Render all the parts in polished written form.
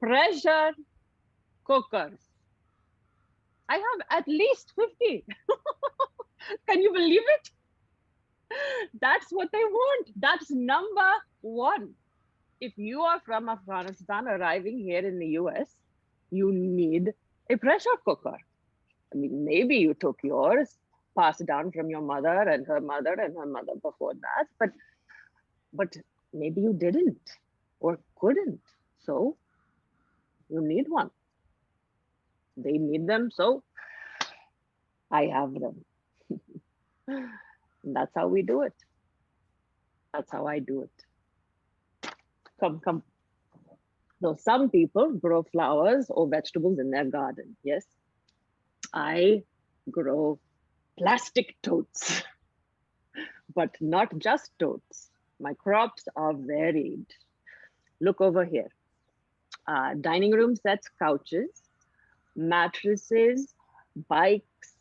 pressure cookers. I have at least 50. Can you believe it? That's what they want. That's number one. If you are from Afghanistan arriving here in the US, you need a pressure cooker. I mean, maybe you took yours, passed down from your mother and her mother and her mother before that, but maybe you didn't or couldn't. So you need one. They need them, so I have them. That's how we do it. That's how I do it. Come. So some people grow flowers or vegetables in their garden. Yes, I grow plastic totes, but not just totes. My crops are varied. Look over here. Dining room sets, couches, mattresses, bikes.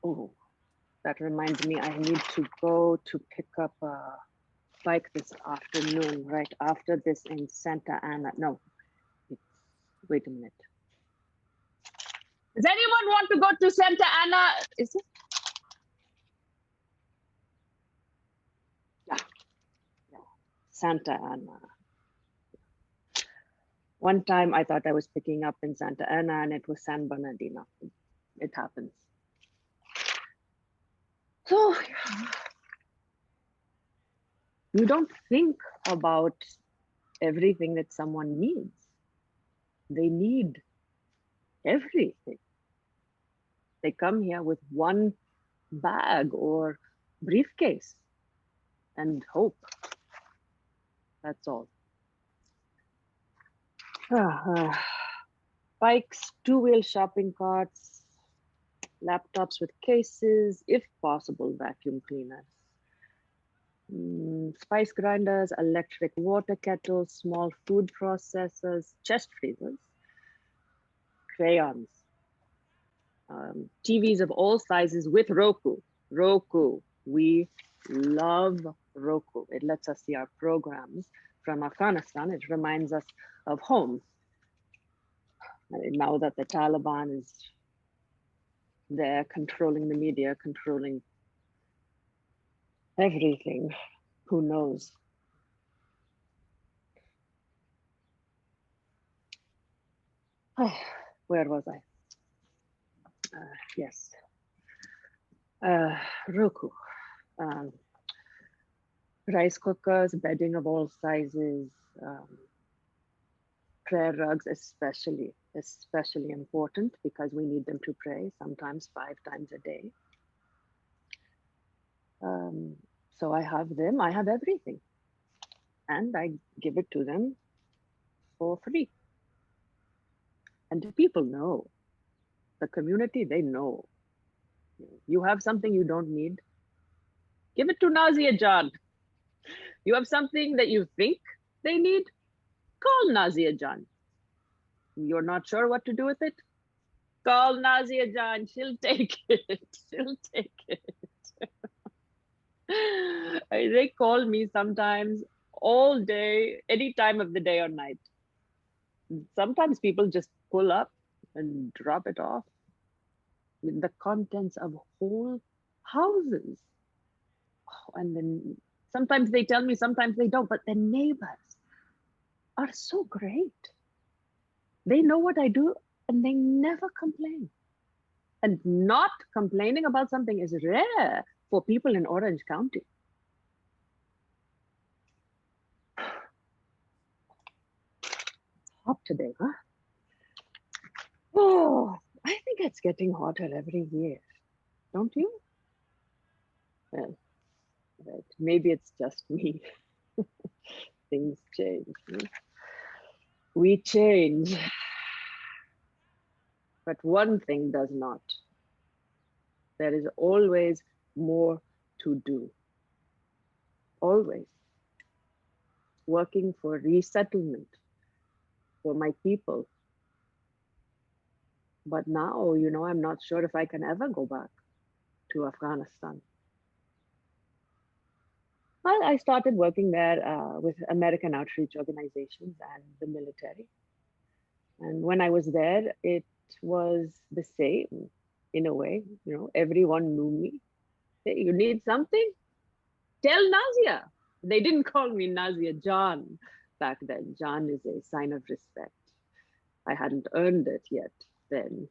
Oh, that reminds me, I need to go to pick up a bike this afternoon, right after this in Santa Ana. No, wait a minute. Does anyone want to go to Santa Ana? Is it? Yeah. Santa Ana. One time I thought I was picking up in Santa Ana and it was San Bernardino. It happens. So you don't think about everything that someone needs. They need everything. They come here with one bag or briefcase and hope. That's all. Bikes, two-wheel shopping carts, laptops with cases, if possible, vacuum cleaners. Spice grinders, electric water kettles, small food processors, chest freezers, crayons, TVs of all sizes with Roku. Roku, we love Roku. It lets us see our programs from Afghanistan. It reminds us of home. Now that the Taliban is there controlling the media, controlling everything, who knows? Where was I? Yes. Roku. Rice cookers, bedding of all sizes, prayer rugs, especially important because we need them to pray, sometimes 5 times a day. So I have them, I have everything. And I give it to them for free. And the people know, the community, they know. You have something you don't need, give it to Nazia Jan. You have something that you think they need, call Nazia Jan. You're not sure what to do with it? Call Nazia Jan, she'll take it, she'll take it. They call me sometimes all day, any time of the day or night. Sometimes people just pull up and drop it off with the contents of whole houses. Oh, and then sometimes they tell me, sometimes they don't, but the neighbors are so great. They know what I do and they never complain. And not complaining about something is rare for people in Orange County. Hot today, huh? Oh, I think it's getting hotter every year, don't you? Well, right. Maybe it's just me. Things change. We change. But one thing does not. There is always more to do. Always. Working for resettlement for my people. But now, you know, I'm not sure if I can ever go back to Afghanistan. Well, I started working there with American outreach organizations and the military. And when I was there, it was the same in a way. You know, everyone knew me. Hey, you need something? Tell Nazia. They didn't call me Nazia, John back then. John is a sign of respect. I hadn't earned it yet then.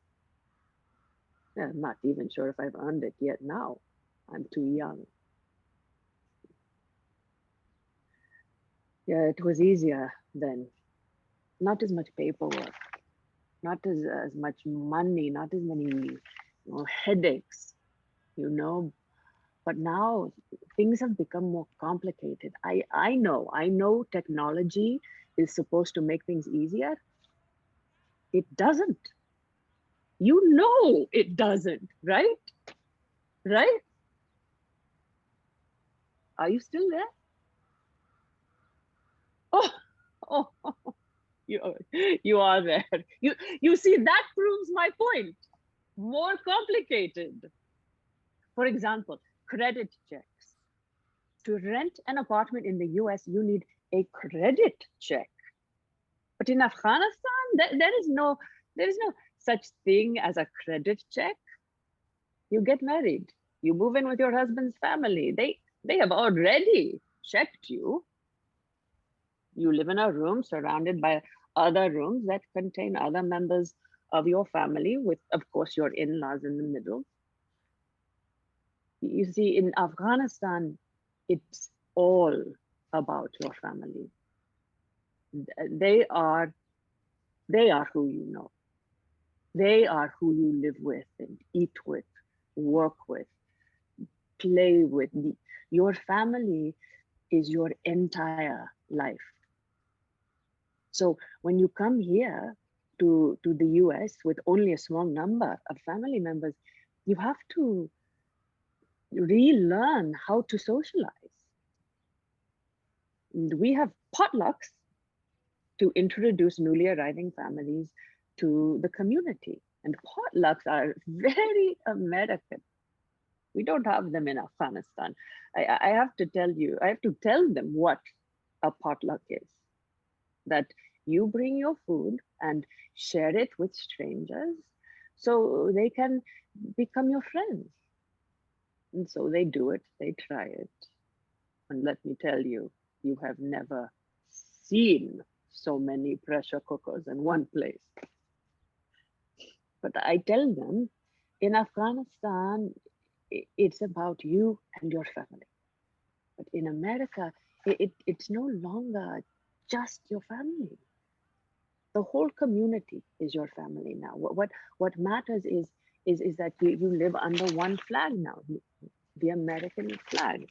Yeah, I'm not even sure if I've earned it yet now. I'm too young. Yeah, it was easier then. Not as much paperwork, not as much money, not as many headaches, you know. But now things have become more complicated. I know technology is supposed to make things easier. It doesn't. You know it doesn't, right? Right? Are you still there? Oh, oh, you are there. You see, that proves my point. More complicated. For example, credit checks. To rent an apartment in the US, you need a credit check. But in Afghanistan, there is no such thing as a credit check. You get married, you move in with your husband's family. They have already checked you. You live in a room surrounded by other rooms that contain other members of your family, with, of course, your in-laws in the middle. You see, in Afghanistan, it's all about your family. They are who you know. They are who you live with and eat with, work with, play with. Your family is your entire life. So when you come here to the US with only a small number of family members, you have to relearn how to socialize. And we have potlucks to introduce newly arriving families to the community. And potlucks are very American. We don't have them in Afghanistan. I have to tell them what a potluck is. That you bring your food and share it with strangers so they can become your friends. And so they do it, they try it. And let me tell you, you have never seen so many pressure cookers in one place. But I tell them, in Afghanistan, it's about you and your family. But in America, it's no longer just your family. The whole community is your family now. What matters is that you live under one flag now, the American flag,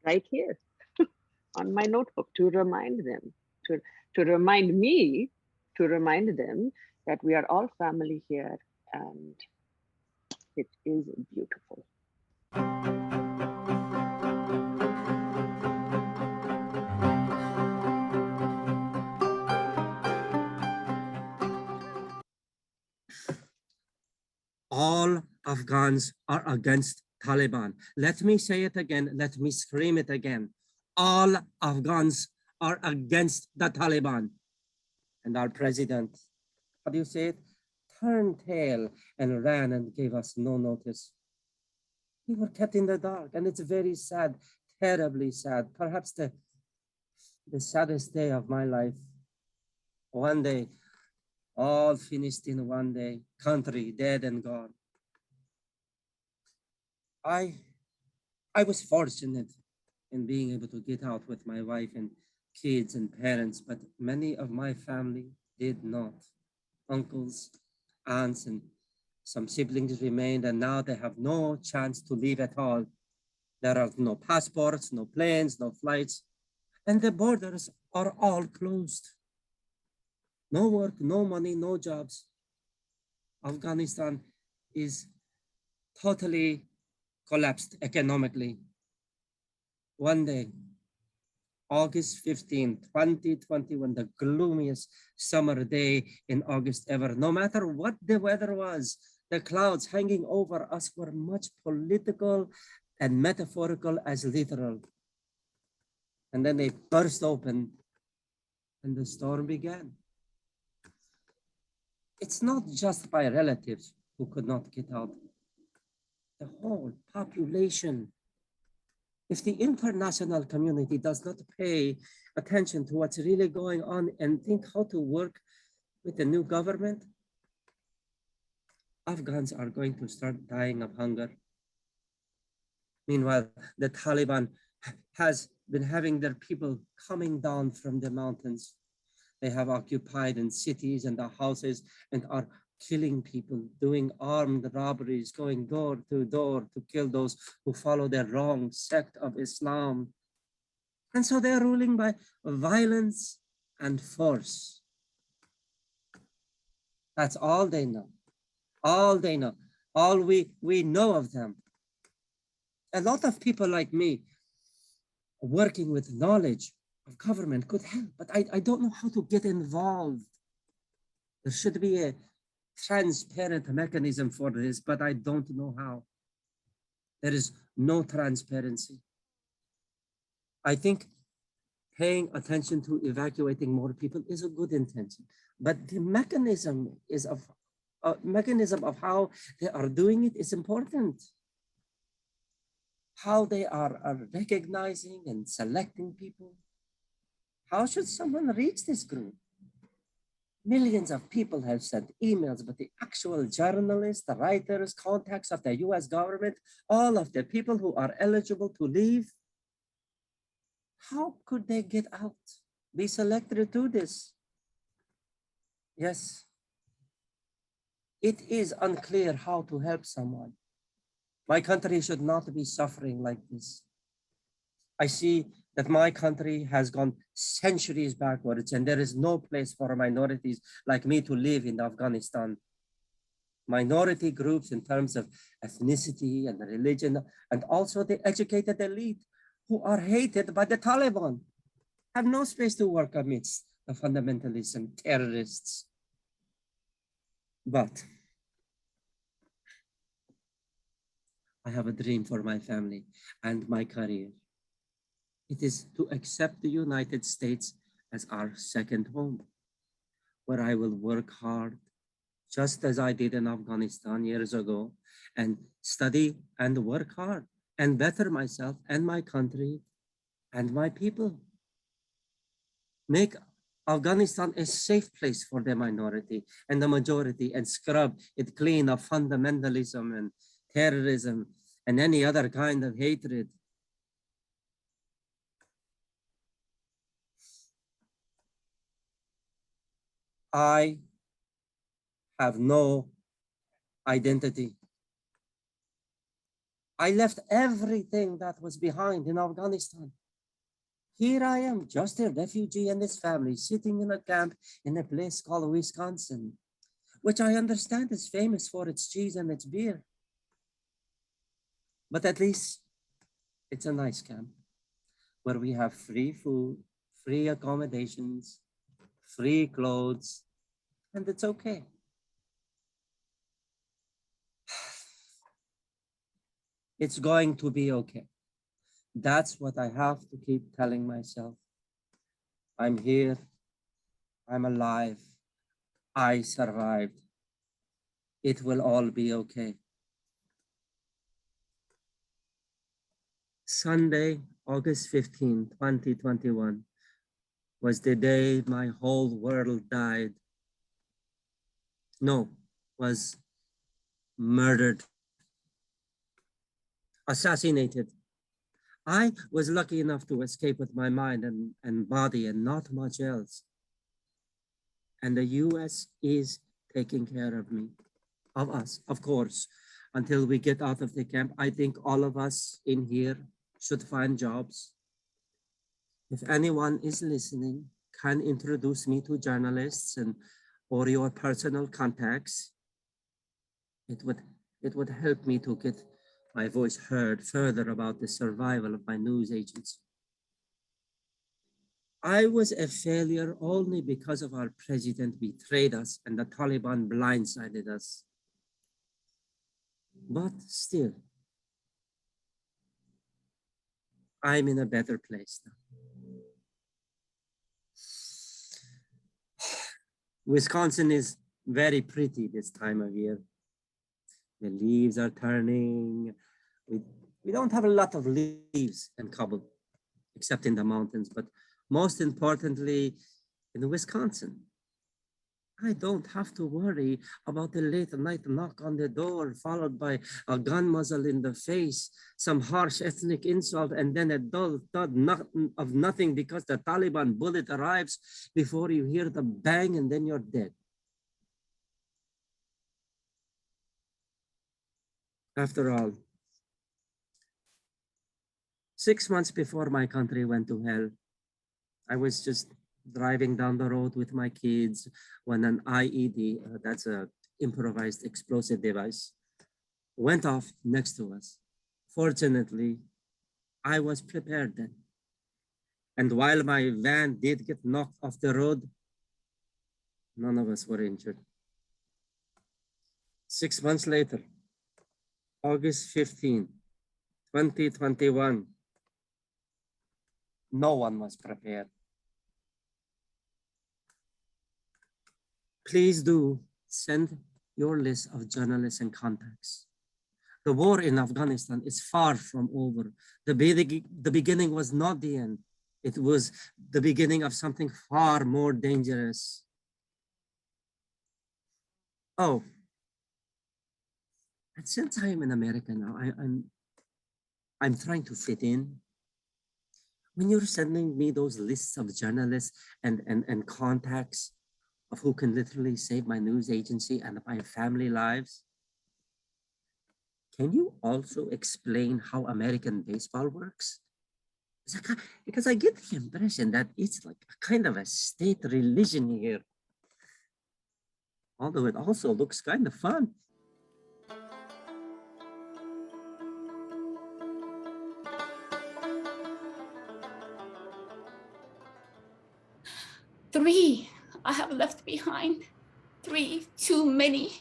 right here on my notebook, to remind them, to remind me, to remind them that we are all family here, and it is beautiful. All Afghans are against Taliban. Let me say it again. Let me scream it again. All Afghans are against the Taliban. And our president, how do you say it? Turned tail and ran and gave us no notice. We were kept in the dark, and it's very sad, terribly sad. Perhaps the saddest day of my life. One day, all finished in one day, country dead and gone. I was fortunate in being able to get out with my wife and kids and parents, but many of my family did not. Uncles, aunts, and some siblings remained, and now they have no chance to leave at all. There are no passports, no planes, no flights, and the borders are all closed. No work, no money, no jobs. Afghanistan is totally collapsed economically. One day, August 15, 2021, the gloomiest summer day in August ever. No matter what the weather was, the clouds hanging over us were much political and metaphorical as literal. And then they burst open and the storm began. It's not just my relatives who could not get out. The whole population. If the international community does not pay attention to what's really going on and think how to work with the new government, Afghans are going to start dying of hunger. Meanwhile, the Taliban has been having their people coming down from the mountains. They have occupied in cities and the houses and are killing people, doing armed robberies, going door to kill those who follow the wrong sect of Islam. And so they're ruling by violence and force. That's all they know. All they know. All we know of them. A lot of people like me working with knowledge of government could help, but I don't know how to get involved. There should be a transparent mechanism for this, but I don't know how. There is no transparency. I think paying attention to evacuating more people is a good intention, but the mechanism of how they are doing it is important. How they are recognizing and selecting people. How should someone reach this group? Millions of people have sent emails, but the actual journalists, the writers, contacts of the US government, all of the people who are eligible to leave, how could they get out, be selected to do this? Yes, it is unclear how to help someone. My country should not be suffering like this. I see that my country has gone centuries backwards and there is no place for minorities like me to live in Afghanistan. Minority groups in terms of ethnicity and religion, and also the educated elite who are hated by the Taliban, have no space to work amidst the fundamentalists and terrorists. But I have a dream for my family and my career. It is to accept the United States as our second home, where I will work hard, just as I did in Afghanistan years ago, and study and work hard and better myself and my country and my people. Make Afghanistan a safe place for the minority and the majority, and scrub it clean of fundamentalism and terrorism and any other kind of hatred. I have no identity. I left everything that was behind in Afghanistan. Here I am, just a refugee and his family, sitting in a camp in a place called Wisconsin, which I understand is famous for its cheese and its beer. But at least it's a nice camp where we have free food, free accommodations, free clothes, and it's okay. It's going to be okay. That's what I have to keep telling myself. I'm here, I'm alive, I survived. It will all be okay. Sunday, August 15, 2021, was the day my whole world died. No, was murdered, assassinated. I was lucky enough to escape with my mind and body and not much else. And the US is taking care of me, of us, of course, until we get out of the camp. I think all of us in here should find jobs. If anyone is listening, can introduce me to journalists and or your personal contacts. It would help me to get my voice heard further about the survival of my news agency. I was a failure only because of our president betrayed us and the Taliban blindsided us. But still, I'm in a better place now. Wisconsin is very pretty this time of year. The leaves are turning. We don't have a lot of leaves in Kabul, except in the mountains, but most importantly, in Wisconsin. I don't have to worry about the late night knock on the door, followed by a gun muzzle in the face, some harsh ethnic insult, and then a dull thud of nothing because the Taliban bullet arrives before you hear the bang and then you're dead. After all, 6 months before my country went to hell, I was just driving down the road with my kids when an IED, that's an improvised explosive device, went off next to us. Fortunately, I was prepared then. And while my van did get knocked off the road, none of us were injured. 6 months later, August 15, 2021, no one was prepared. Please do send your list of journalists and contacts. The war in Afghanistan is far from over. The beginning was not the end. It was the beginning of something far more dangerous. Oh, and since I am in America now, I'm trying to fit in. When you're sending me those lists of journalists and contacts of who can literally save my news agency and my family lives, can you also explain how American baseball works? Because I get the impression that it's like a kind of a state religion here. Although it also looks kind of fun. Three I have left behind. 3, too many.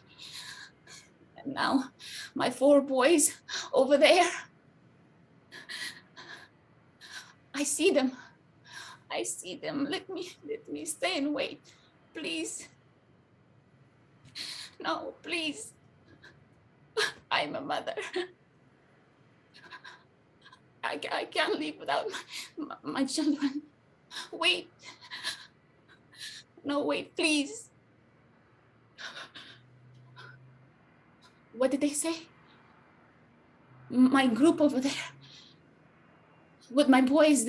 And now my 4 boys over there. I see them. I see them. Let me stay and wait, please. No, please. I'm a mother. I can't leave without my children. Wait. No, wait, please. What did they say? My group over there. With my boys,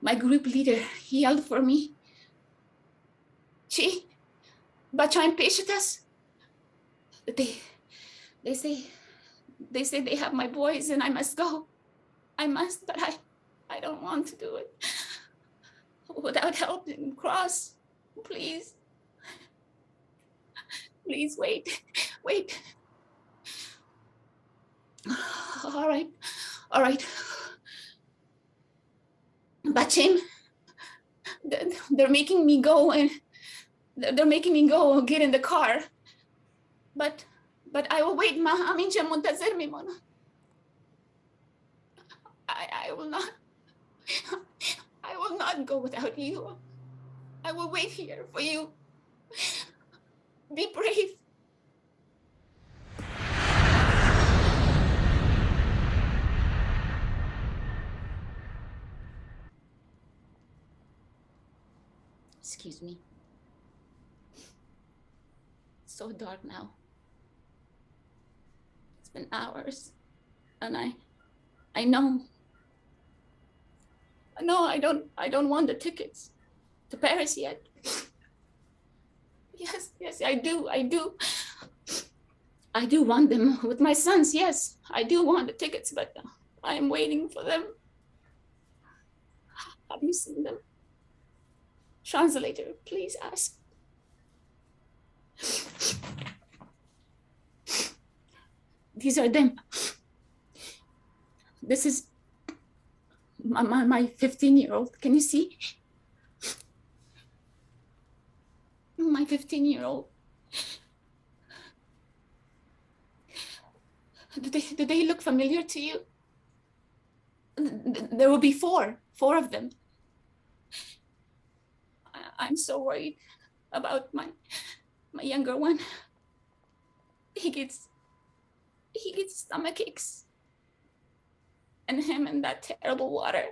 my group leader, he yelled for me. Chi, Bachaim Peshatas. They say they have my boys and I must go. I must, but I don't want to do it. Without helping cross, please. Please wait. All right. Bachim, they're making me go and they're making me go get in the car. But I will wait, ma. Amin siya muntazir mi muna. I will not go without you. I will wait here for you. Be brave. Excuse me. It's so dark now. It's been hours. And I know. No, I don't want the tickets to Paris yet. Yes, I do. I do want them with my sons, yes. I do want the tickets, but I'm waiting for them. Have you seen them? Translator, please ask. These are them. This is my 15-year-old. Can you see? My 15-year-old. Do they look familiar to you? There will be four of them. I'm so worried about my My younger one, he gets stomach aches. And him in that terrible water.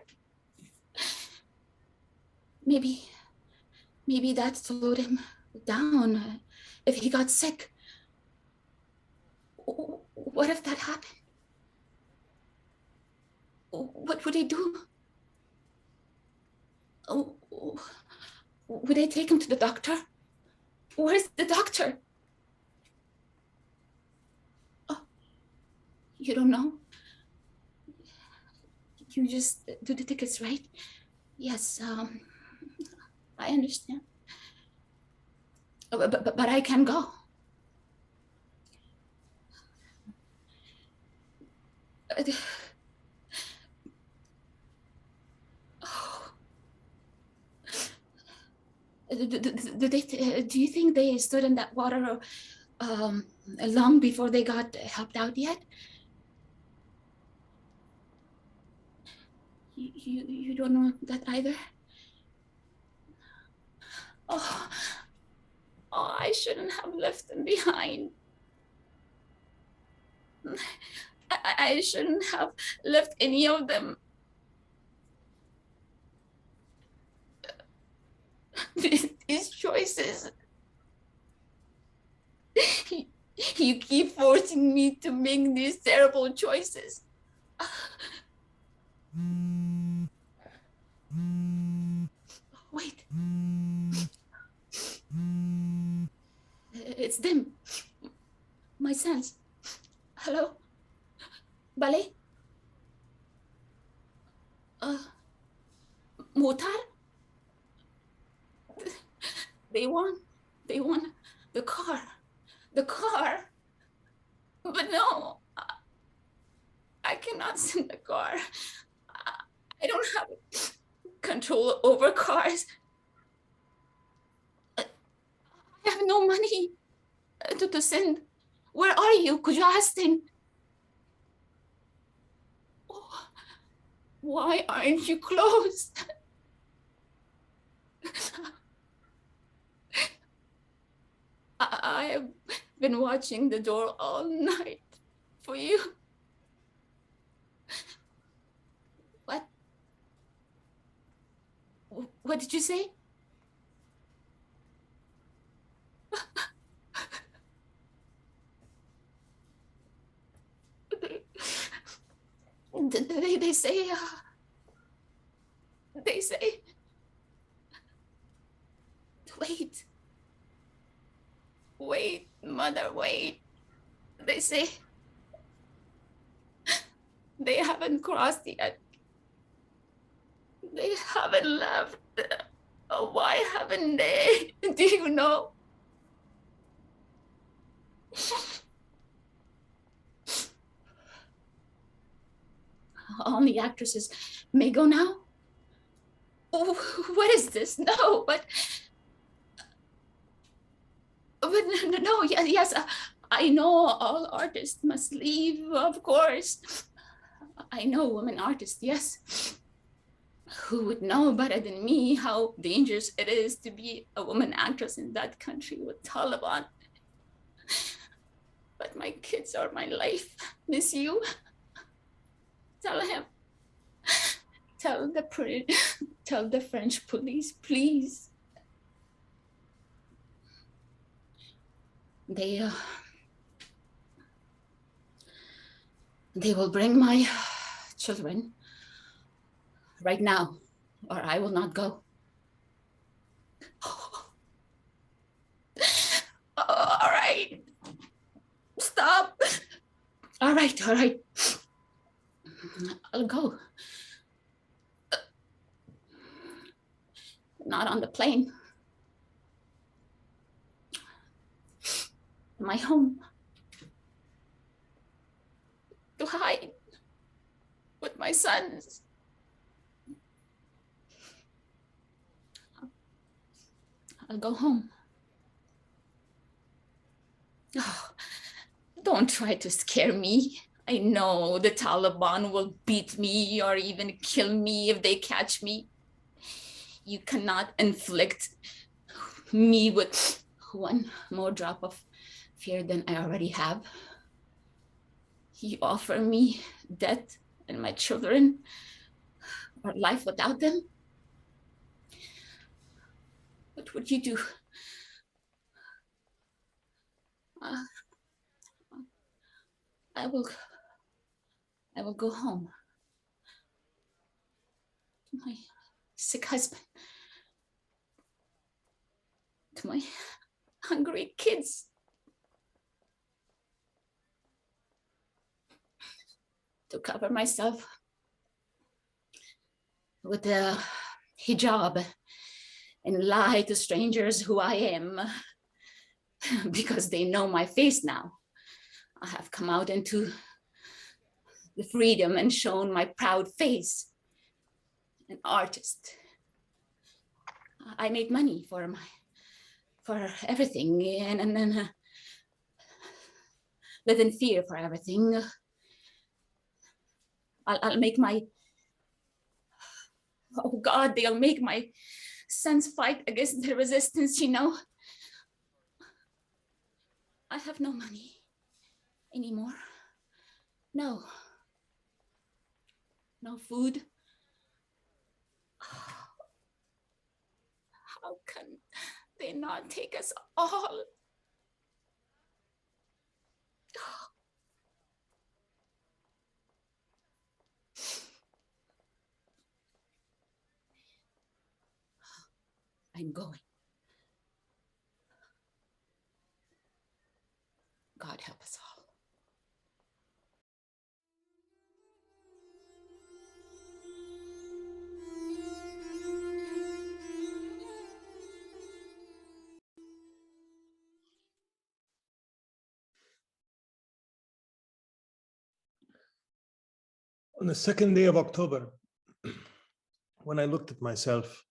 Maybe that slowed him down. If he got sick, what if that happened? What would he do? Would they take him to the doctor? Where's the doctor? Oh, you don't know? You just do the tickets, right? Yes, I understand. But I can go. Do you think they stood in that water long before they got helped out yet? You don't know that either? Oh, I shouldn't have left them behind. I shouldn't have left any of them. These choices. You keep forcing me to make these terrible choices. Wait. It's them. My sons. Hello? Ballet? Murtadha? They won the car. The car. But no, I cannot send the car. I don't have control over cars. I have no money to send. Where are you? Could you ask them? Oh, why aren't you closed? I have been watching the door all night for you. What did you say? They say, wait, mother, wait. They say they haven't crossed yet. They haven't left. Oh, why haven't they? Do you know? Only actresses may go now? Oh, what is this? No, but no, yes, I know all artists must leave, of course. I know women artists, yes. Who would know better than me how dangerous it is to be a woman actress in that country with Taliban? But my kids are my life. Miss you. Tell him. Tell the French police, please. They will bring my children right now, or I will not go. All right. Stop. All right. I'll go. Not on the plane. My home. To hide with my sons. I'll go home. Oh, don't try to scare me. I know the Taliban will beat me or even kill me if they catch me. You cannot inflict me with one more drop of fear than I already have. You offer me death and my children, or life without them? What would you do? I will go home to my sick husband, to my hungry kids. To cover myself with a hijab and lie to strangers who I am, because they know my face now. I have come out into the freedom and shown my proud face. An artist. I made money for everything, and then live in fear for everything. I'll make my, oh God, they'll make my sons fight against the resistance, you know. I have no money anymore. No food. How can they not take us all? I'm going. God help us all. On the second day of October, when I looked at myself,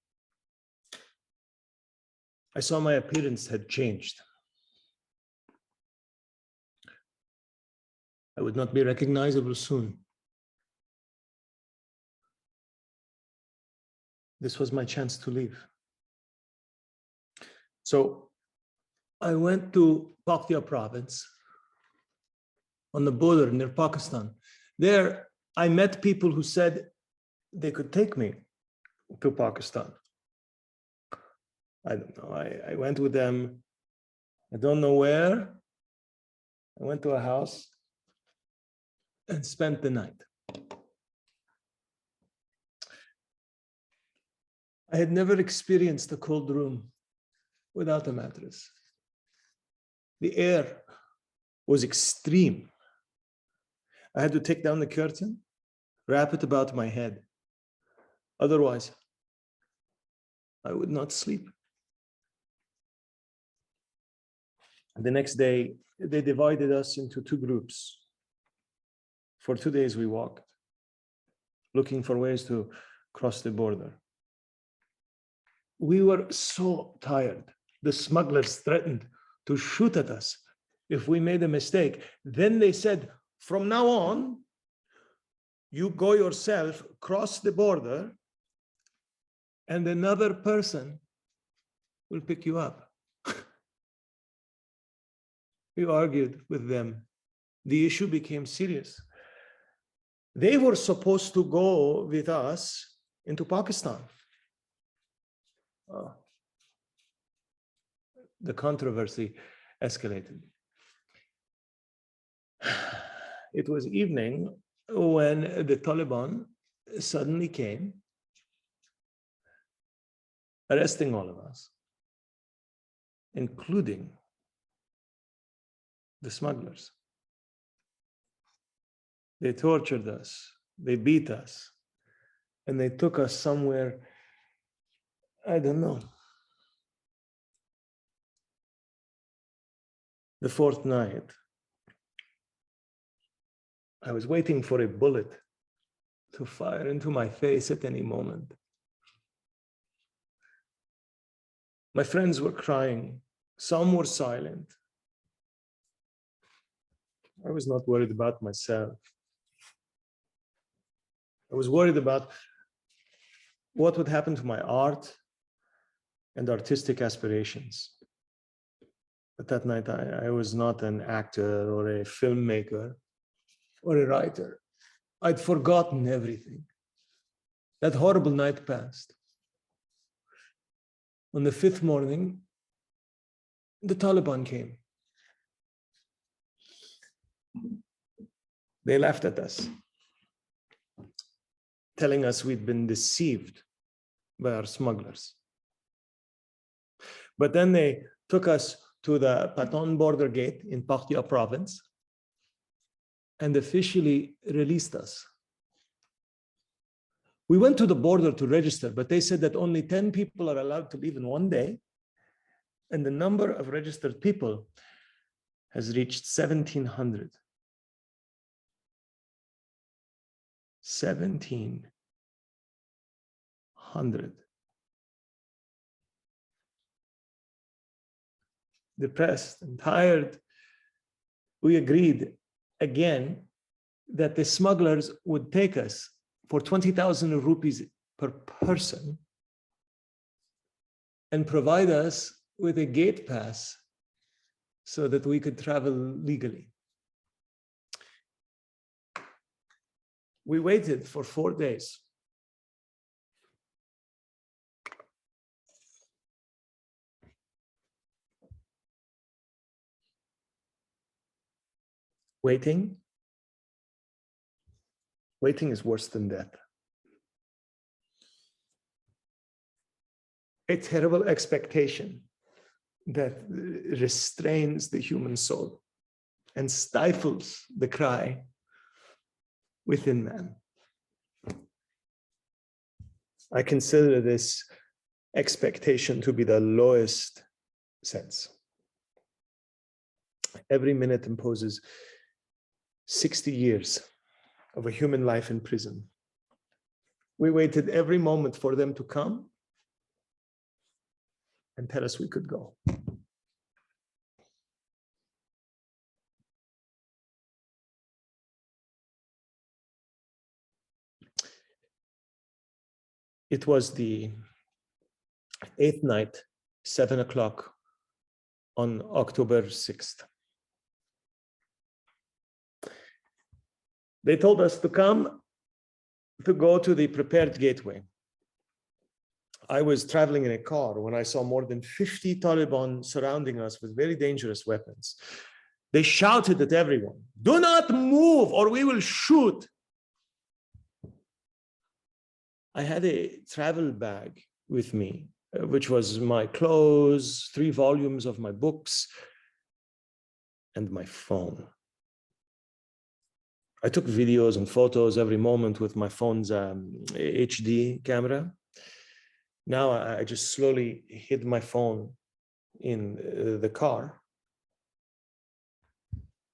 I saw my appearance had changed. I would not be recognizable soon. This was my chance to leave. So I went to Paktia province on the border near Pakistan. There, I met people who said they could take me to Pakistan. I don't know, I went with them. I don't know where. I went to a house and spent the night. I had never experienced a cold room without a mattress. The air was extreme. I had to take down the curtain, wrap it about my head. Otherwise, I would not sleep. The next day, they divided us into two groups. For 2 days, we walked, looking for ways to cross the border. We were so tired. The smugglers threatened to shoot at us if we made a mistake. Then they said, from now on, you go yourself, cross the border, and another person will pick you up. We argued with them. The issue became serious. They were supposed to go with us into Pakistan. The controversy escalated. It was evening when the Taliban suddenly came, arresting all of us, including the smugglers. They tortured us, they beat us, and they took us somewhere, I don't know. The fourth night, I was waiting for a bullet to fire into my face at any moment. My friends were crying, some were silent. I was not worried about myself. I was worried about what would happen to my art and artistic aspirations. But that night, I was not an actor or a filmmaker or a writer. I'd forgotten everything. That horrible night passed. On the 5th morning, the Taliban came. They laughed at us, telling us we'd been deceived by our smugglers. But then they took us to the Pathan border gate in Paktia province and officially released us. We went to the border to register, but they said that only 10 people are allowed to leave in one day. And the number of registered people has reached 1,700. 1,700. Depressed and tired, we agreed again that the smugglers would take us for 20,000 rupees per person and provide us with a gate pass so that we could travel legally. We waited for 4 days. Waiting is worse than death. A terrible expectation that restrains the human soul and stifles the cry within man. I consider this expectation to be the lowest sense. Every minute imposes 60 years of a human life in prison. We waited every moment for them to come and tell us we could go. It was the 8th night, 7 o'clock on October 6th. They told us to come to go to the prepared gateway. I was traveling in a car when I saw more than 50 Taliban surrounding us with very dangerous weapons. They shouted at everyone, "Do not move or we will shoot." I had a travel bag with me, which was my clothes, 3 volumes of my books, and my phone. I took videos and photos every moment with my phone's HD camera. Now I just slowly hid my phone in the car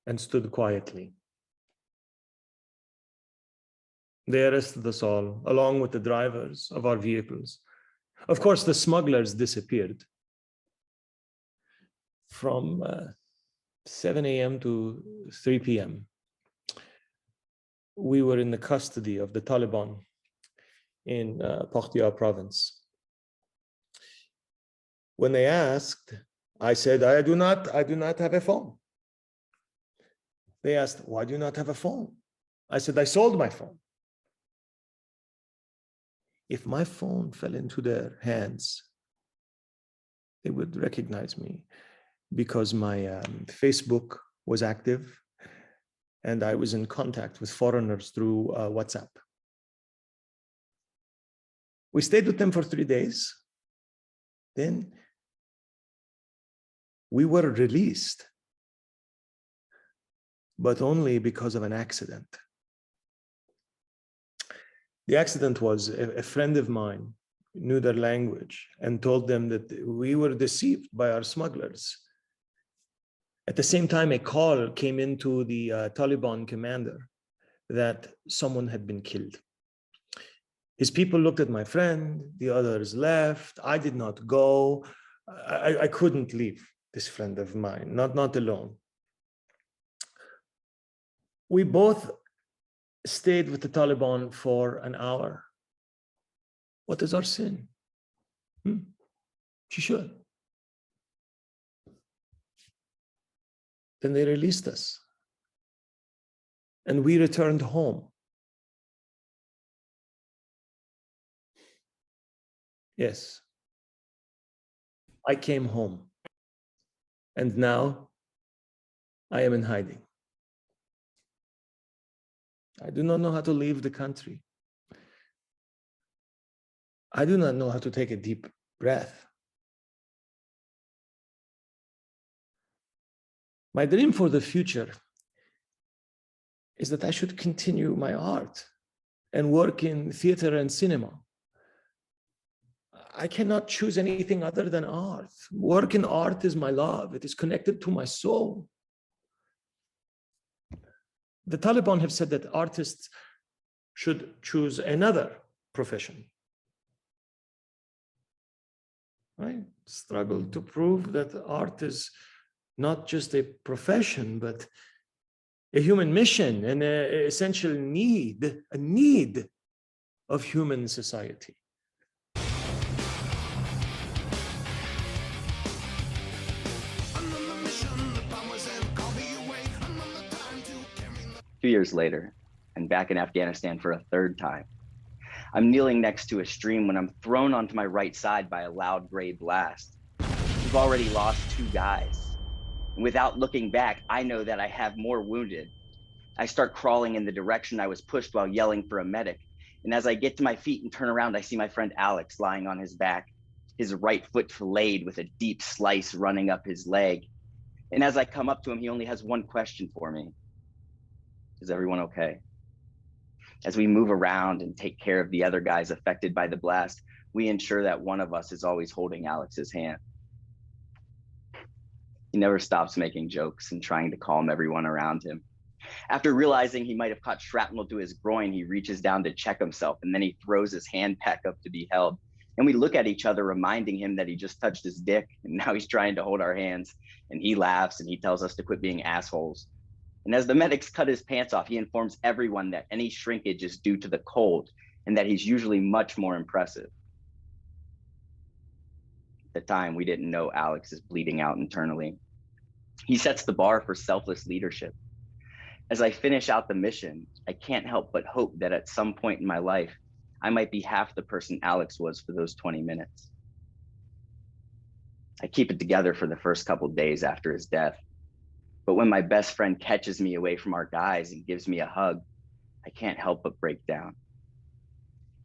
and stood quietly. They arrested us all, along with the drivers of our vehicles. Of course, the smugglers disappeared. From 7 a.m. to 3 p.m., we were in the custody of the Taliban in Paktia province. When they asked, I said, I do not have a phone. They asked, why do you not have a phone? I said, I sold my phone. If my phone fell into their hands, they would recognize me because my Facebook was active and I was in contact with foreigners through WhatsApp. We stayed with them for 3 days. Then we were released, but only because of an accident. The accident was a friend of mine knew their language and told them that we were deceived by our smugglers. At the same time, a call came into the Taliban commander that someone had been killed. His people looked at my friend, the others left. I did not go. I couldn't leave this friend of mine, not alone. We both stayed with the Taliban for an hour. What is our sin? She should. Then they released us. And we returned home. Yes, I came home. And now I am in hiding. I do not know how to leave the country. I do not know how to take a deep breath. My dream for the future is that I should continue my art and work in theater and cinema. I cannot choose anything other than art. Work in art is my love. It is connected to my soul. The Taliban have said that artists should choose another profession. I struggle to prove that art is not just a profession, but a human mission and an essential need, a need of human society. Two years later, and back in Afghanistan for a third time. I'm kneeling next to a stream when I'm thrown onto my right side by a loud gray blast. We've already lost 2 guys. And without looking back, I know that I have more wounded. I start crawling in the direction I was pushed while yelling for a medic. And as I get to my feet and turn around, I see my friend Alex lying on his back, his right foot filleted with a deep slice running up his leg. And as I come up to him, he only has one question for me. Is everyone okay? As we move around and take care of the other guys affected by the blast, we ensure that one of us is always holding Alex's hand. He never stops making jokes and trying to calm everyone around him. After realizing he might have caught shrapnel to his groin, he reaches down to check himself, and then he throws his hand back up to be held. And we look at each other, reminding him that he just touched his dick, and now he's trying to hold our hands. And he laughs, and he tells us to quit being assholes. And as the medics cut his pants off, he informs everyone that any shrinkage is due to the cold, and that he's usually much more impressive. At the time, we didn't know Alex is bleeding out internally. He sets the bar for selfless leadership. As I finish out the mission, I can't help but hope that at some point in my life, I might be half the person Alex was for those 20 minutes. I keep it together for the first couple of days after his death. But when my best friend catches me away from our guys and gives me a hug, I can't help but break down.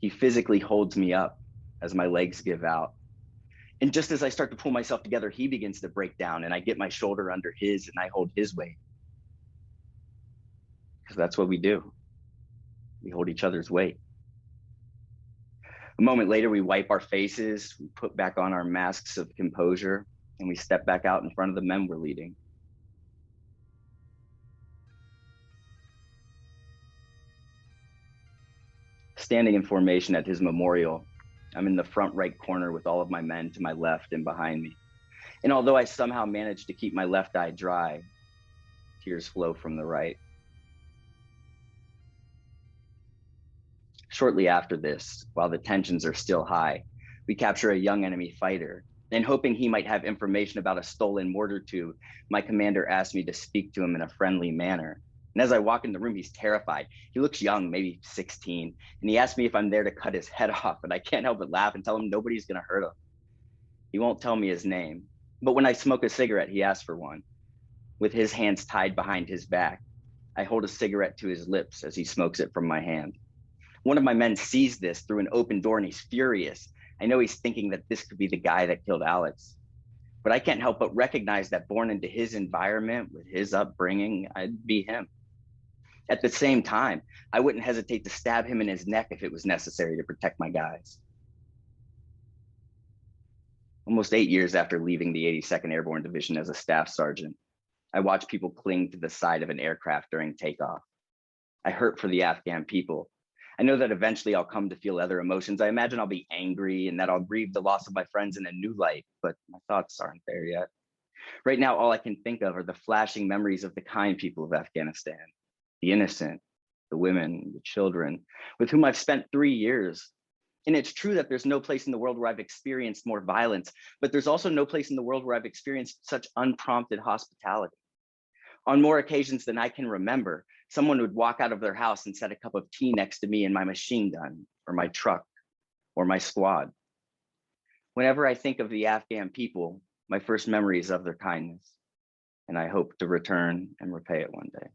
He physically holds me up as my legs give out. And just as I start to pull myself together, he begins to break down, and I get my shoulder under his and I hold his weight. Because that's what we do. We hold each other's weight. A moment later, we wipe our faces, we put back on our masks of composure, and we step back out in front of the men we're leading. Standing in formation at his memorial, I'm in the front right corner with all of my men to my left and behind me. And although I somehow managed to keep my left eye dry, tears flow from the right. Shortly after this, while the tensions are still high, we capture a young enemy fighter. And hoping he might have information about a stolen mortar tube, my commander asked me to speak to him in a friendly manner. And as I walk in the room, he's terrified. He looks young, maybe 16. And he asked me if I'm there to cut his head off, and I can't help but laugh and tell him nobody's gonna hurt him. He won't tell me his name. But when I smoke a cigarette, he asks for one. With his hands tied behind his back, I hold a cigarette to his lips as he smokes it from my hand. One of my men sees this through an open door and he's furious. I know he's thinking that this could be the guy that killed Alex. But I can't help but recognize that born into his environment, with his upbringing, I'd be him. At the same time, I wouldn't hesitate to stab him in his neck if it was necessary to protect my guys. Almost 8 years after leaving the 82nd Airborne Division as a staff sergeant, I watched people cling to the side of an aircraft during takeoff. I hurt for the Afghan people. I know that eventually I'll come to feel other emotions. I imagine I'll be angry and that I'll grieve the loss of my friends in a new light, but my thoughts aren't there yet. Right now, all I can think of are the flashing memories of the kind people of Afghanistan, the innocent, the women, the children, with whom I've spent 3 years. And it's true that there's no place in the world where I've experienced more violence, but there's also no place in the world where I've experienced such unprompted hospitality. On more occasions than I can remember, someone would walk out of their house and set a cup of tea next to me in my machine gun, or my truck, or my squad. Whenever I think of the Afghan people, my first memory is of their kindness, and I hope to return and repay it one day.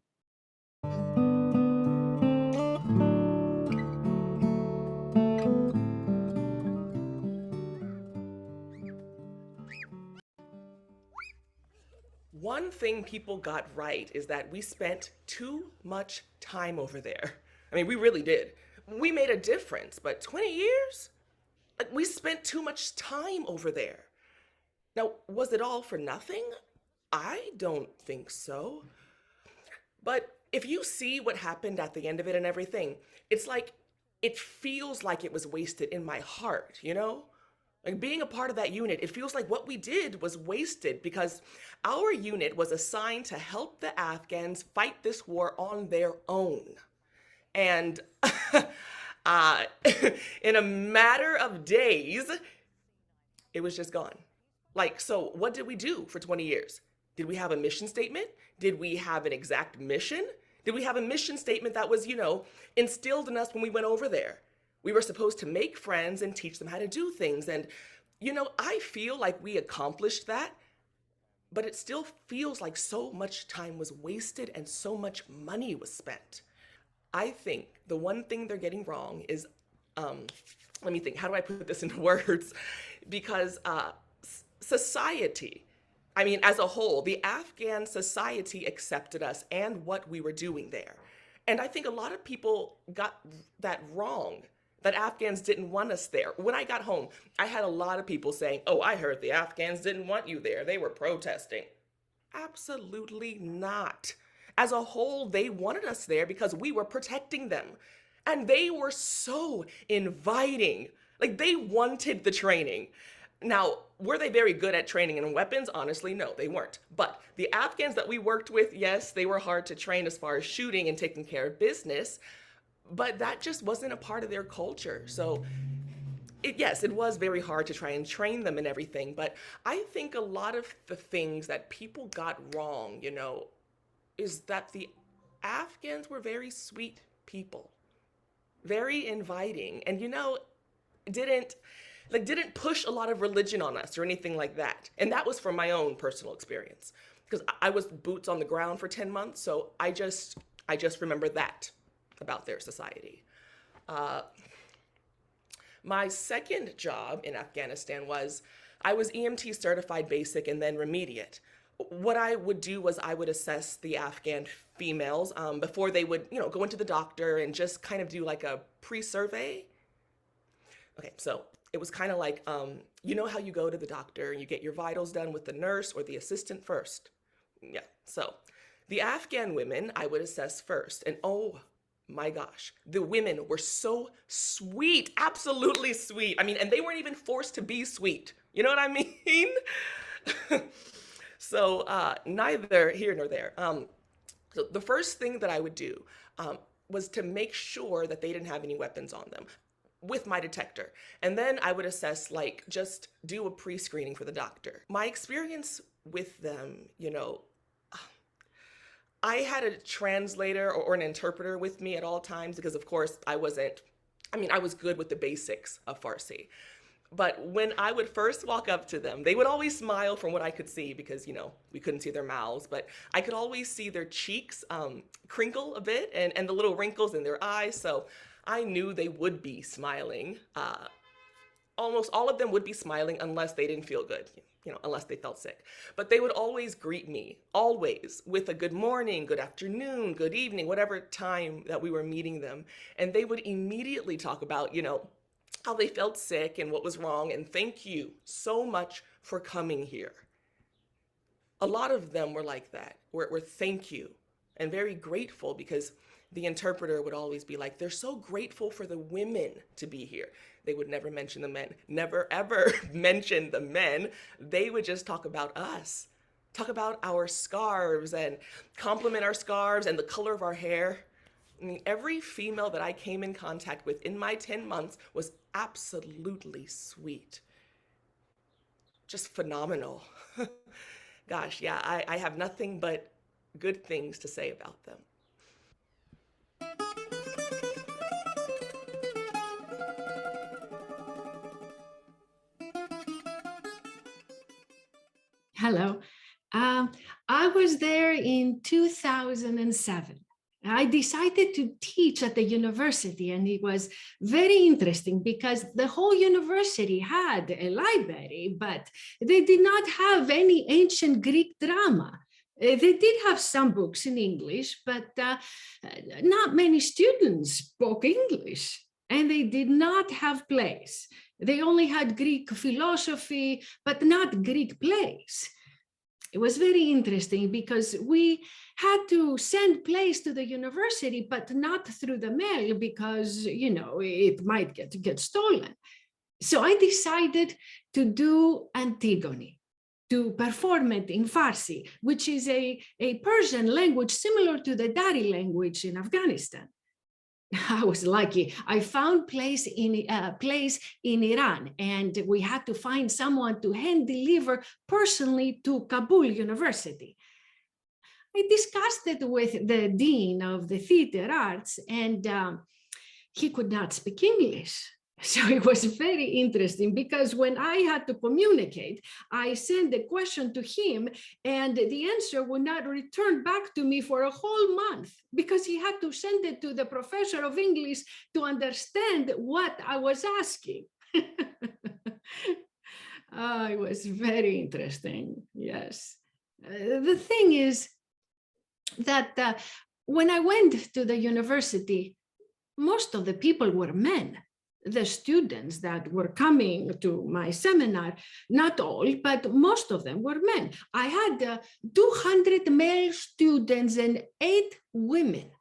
One thing people got right is that we spent too much time over there. I mean, we really did. We made a difference, but 20 years? We spent too much time over there. Now, was it all for nothing? I don't think so. But if you see what happened at the end of it and everything, it's like, it feels like it was wasted in my heart, you know? Like being a part of that unit, it feels like what we did was wasted because our unit was assigned to help the Afghans fight this war on their own. And in a matter of days, it was just gone. Like, so what did we do for 20 years? Did we have a mission statement? Did we have an exact mission? Did we have a mission statement that was, you know, instilled in us when we went over there? We were supposed to make friends and teach them how to do things. And, you know, I feel like we accomplished that, but it still feels like so much time was wasted and so much money was spent. I think the one thing they're getting wrong is, let me think, how do I put this into words? Because society, I mean, as a whole, the Afghan society accepted us and what we were doing there. And I think a lot of people got that wrong, that Afghans didn't want us there. When I got home, I had a lot of people saying, oh, I heard the Afghans didn't want you there. They were protesting. Absolutely not. As a whole, they wanted us there because we were protecting them. And they were so inviting. Like, they wanted the training. Now, were they very good at training and weapons? Honestly, no, they weren't. But the Afghans that we worked with, yes, they were hard to train as far as shooting and taking care of business, but that just wasn't a part of their culture. So yes, it was very hard to try and train them and everything, but I think a lot of the things that people got wrong, you know, is that the Afghans were very sweet people, very inviting, and, you know, didn't push a lot of religion on us or anything like that. And that was from my own personal experience, because I was boots on the ground for 10 months. So I just remember that about their society. My second job in Afghanistan was, I was EMT certified basic and then remediate. What I would do was I would assess the Afghan females before they would, you know, go into the doctor and just kind of do like a pre-survey. Okay, so it was kind of like, you know how you go to the doctor and you get your vitals done with the nurse or the assistant first? Yeah, so the Afghan women I would assess first, and oh my gosh, the women were so sweet, absolutely sweet. I mean, and they weren't even forced to be sweet. You know what I mean? So neither here nor there. So the first thing that I would do was to make sure that they didn't have any weapons on them with my detector. And then I would assess, like, just do a pre-screening for the doctor. My experience with them, you know, I had a translator or an interpreter with me at all times because, of course, I was good with the basics of Farsi. But when I would first walk up to them, they would always smile from what I could see because, you know, we couldn't see their mouths, but I could always see their cheeks crinkle a bit and the little wrinkles in their eyes. So I knew they would be smiling. Almost all of them would be smiling unless they didn't feel good, you know, unless they felt sick. But they would always greet me, always, with a good morning, good afternoon, good evening, whatever time that we were meeting them. And they would immediately talk about, you know, how they felt sick and what was wrong, and thank you so much for coming here. A lot of them were like that, were thank you, and very grateful, because the interpreter would always be like, they're so grateful for the women to be here. They would never mention the men, never ever mention the men. They would just talk about us, talk about our scarves and compliment our scarves and the color of our hair. I mean, every female that I came in contact with in my 10 months was absolutely sweet. Just phenomenal. Gosh, yeah, I have nothing but good things to say about them. Hello. I was there in 2007. I decided to teach at the university, and it was very interesting because the whole university had a library, but they did not have any ancient Greek drama. They did have some books in English, but not many students spoke English, and they did not have plays. They only had Greek philosophy, but not Greek plays. It was very interesting because we had to send plays to the university, but not through the mail because, you know, it might get stolen. So I decided to do Antigone, to perform it in Farsi, which is a Persian language similar to the Dari language in Afghanistan. I was lucky. I found place in Iran, and we had to find someone to hand deliver personally to Kabul University. I discussed it with the dean of the theater arts, and he could not speak English. So it was very interesting because when I had to communicate, I sent the question to him and the answer would not return back to me for a whole month because he had to send it to the professor of English to understand what I was asking. It was very interesting, yes. The thing is that when I went to the university, most of the people were men. The students that were coming to my seminar, not all, but most of them were men. I had 200 male students and 8 women.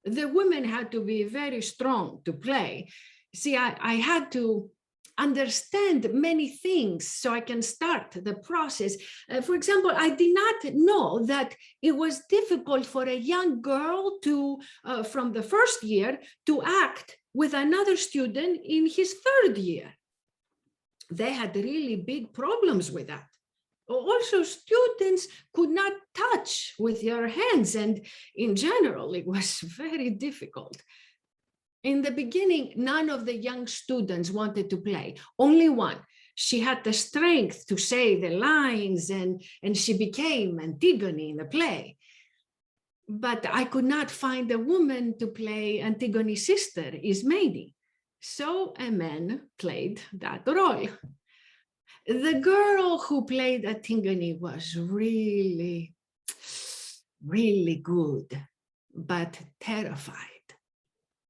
The women had to be very strong to play. See, I had to understand many things so I can start the process. For example, I did not know that it was difficult for a young girl to, from the first year, to act with another student in his 3rd year. They had really big problems with that. Also, students could not touch with their hands, and in general, it was very difficult. In the beginning, none of the young students wanted to play, only one. She had the strength to say the lines, and she became Antigone in the play. But I could not find a woman to play Antigone's sister, Ismene. So a man played that role. The girl who played Antigone was really, really good, but terrified.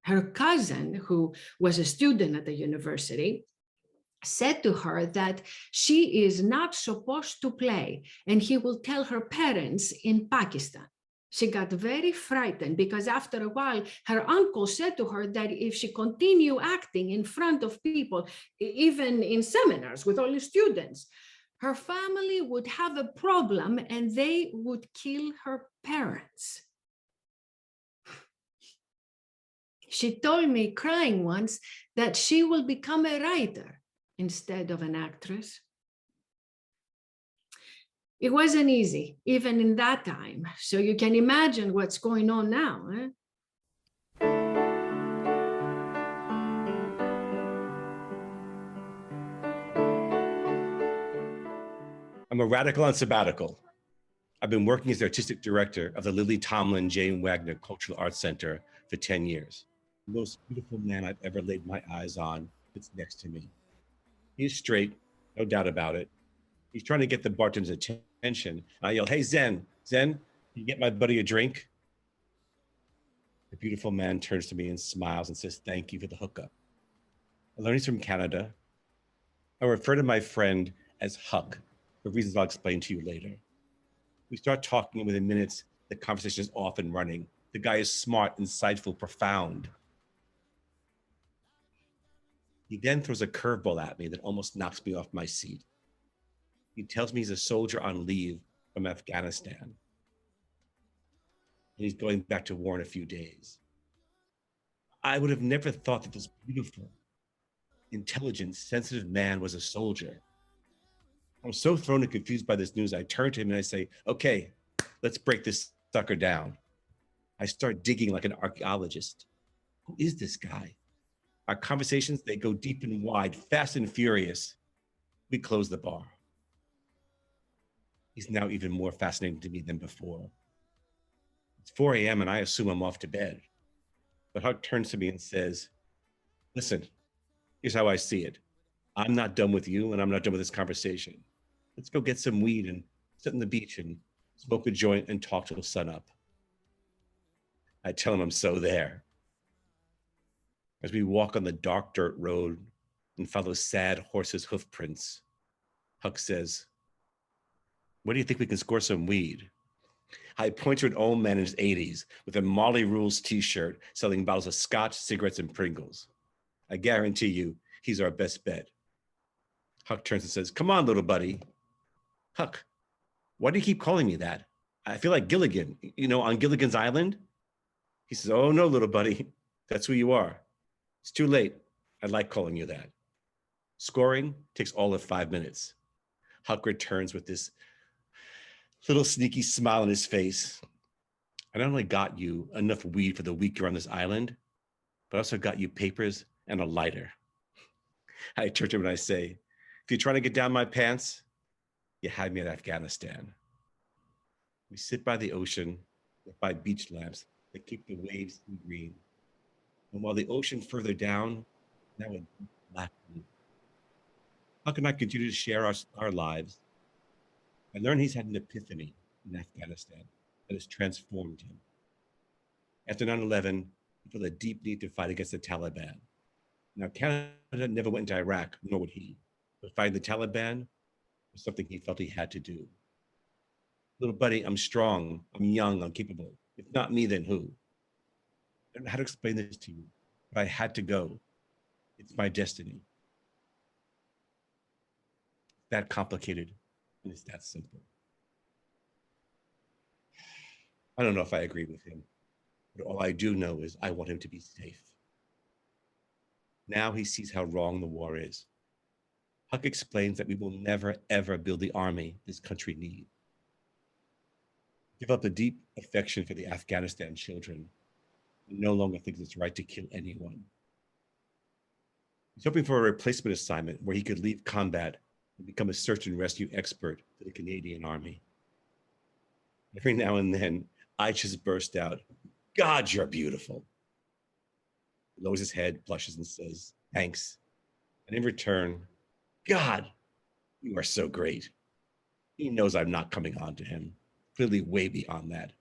Her cousin, who was a student at the university, said to her that she is not supposed to play, and he will tell her parents in Pakistan. She got very frightened because after a while, her uncle said to her that if she continued acting in front of people, even in seminars with all the students, her family would have a problem and they would kill her parents. She told me, crying once, that she will become a writer instead of an actress. It wasn't easy, even in that time. So you can imagine what's going on now. I'm a radical on sabbatical. I've been working as the artistic director of the Lily Tomlin Jane Wagner Cultural Arts Center for 10 years. The most beautiful man I've ever laid my eyes on sits next to me. He's straight, no doubt about it. He's trying to get the bartender's attention. I yell, "Hey, Zen, can you get my buddy a drink?" The beautiful man turns to me and smiles and says, "Thank you for the hookup." I learned he's from Canada. I refer to my friend as Huck for reasons I'll explain to you later. We start talking, and within minutes, the conversation is off and running. The guy is smart, insightful, profound. He then throws a curveball at me that almost knocks me off my seat. He tells me he's a soldier on leave from Afghanistan. And he's going back to war in a few days. I would have never thought that this beautiful, intelligent, sensitive man was a soldier. I'm so thrown and confused by this news. I turn to him and I say, "Okay, let's break this Suck her down. I start digging like an archaeologist. Who is this guy? Our conversations, they go deep and wide, fast and furious. We close the bar. He's now even more fascinating to me than before. It's 4 a.m. and I assume I'm off to bed. But Huck turns to me and says, listen, here's how I see it. I'm not done with you and I'm not done with this conversation. Let's go get some weed and sit on the beach and smoke a joint and talk till sun up. I tell him I'm so there. As we walk on the dark dirt road and follow sad horses' hoof prints, Huck says, where do you think we can score some weed? I point to an old man in his 80s with a Molly Rules t-shirt selling bottles of scotch, cigarettes, and Pringles. I guarantee you, he's our best bet. Huck turns and says, come on, little buddy. Huck, why do you keep calling me that? I feel like Gilligan, on Gilligan's Island. He says, oh no, little buddy, that's who you are. It's too late. I like calling you that. Scoring takes all of 5 minutes. Huck returns with this little sneaky smile on his face. I not only got you enough weed for the week you're on this island, but I also got you papers and a lighter. I turn to him and I say, if you're trying to get down my pants, you had me at Afghanistan. We sit by the ocean, by beach lamps that keep the waves in green. And while the ocean further down, now in black blue. How can I continue to share our lives? I learned he's had an epiphany in Afghanistan that has transformed him. After 9/11, he felt a deep need to fight against the Taliban. Now, Canada never went into Iraq, nor would he. But fighting the Taliban was something he felt he had to do. Little buddy, I'm strong, I'm young, I'm capable. If not me, then who? I don't know how to explain this to you, but I had to go. It's my destiny. That complicated, and it's that simple. I don't know if I agree with him, but all I do know is I want him to be safe. Now he sees how wrong the war is. Huck explains that we will never, ever build the army this country needs. Give up a deep affection for the Afghanistan children and no longer thinks it's right to kill anyone. He's hoping for a replacement assignment where he could leave combat and become a search and rescue expert for the Canadian Army. Every now and then, I just burst out, God, you're beautiful. He lowers his head, blushes, and says, thanks. And in return, God, you are so great. He knows I'm not coming on to him, clearly way beyond that.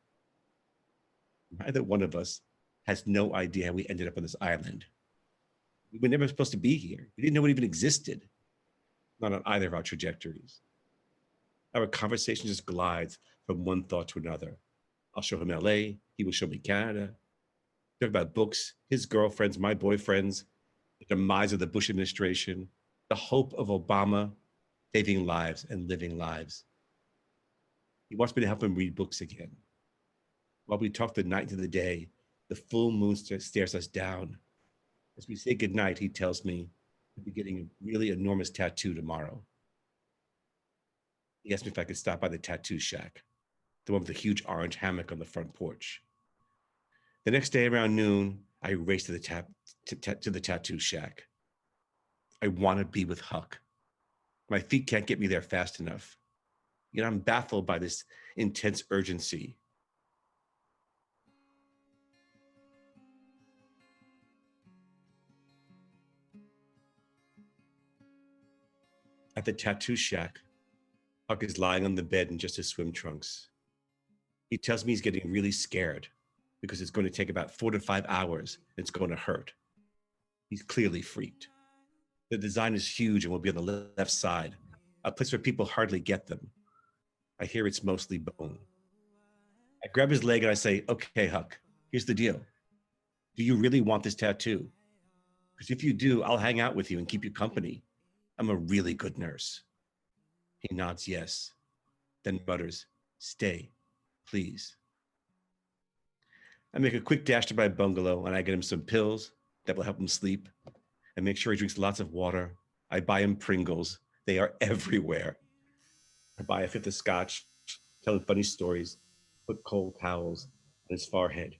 Neither one of us has no idea how we ended up on this island. We were never supposed to be here. We didn't know it even existed. Not on either of our trajectories. Our conversation just glides from one thought to another. I'll show him LA, he will show me Canada. Talk about books, his girlfriends, my boyfriends, the demise of the Bush administration, the hope of Obama saving lives and living lives. He wants me to help him read books again. While we talk the night into the day, the full moon stares us down. As we say goodnight, he tells me he'll be getting a really enormous tattoo tomorrow. He asked me if I could stop by the tattoo shack, the one with the huge orange hammock on the front porch. The next day around noon, I race to the tattoo shack. I want to be with Huck. My feet can't get me there fast enough. Yet I'm baffled by this intense urgency. At the tattoo shack, Huck is lying on the bed in just his swim trunks. He tells me he's getting really scared because it's going to take about 4 to 5 hours and it's going to hurt. He's clearly freaked. The design is huge and will be on the left side, a place where people hardly get them. I hear it's mostly bone. I grab his leg and I say, okay, Huck, here's the deal. Do you really want this tattoo? Because if you do, I'll hang out with you and keep you company. I'm a really good nurse. He nods yes, then mutters, stay, please. I make a quick dash to my bungalow and I get him some pills that will help him sleep. I make sure he drinks lots of water. I buy him Pringles. They are everywhere. I buy a fifth of scotch, tell him funny stories, put cold towels on his forehead,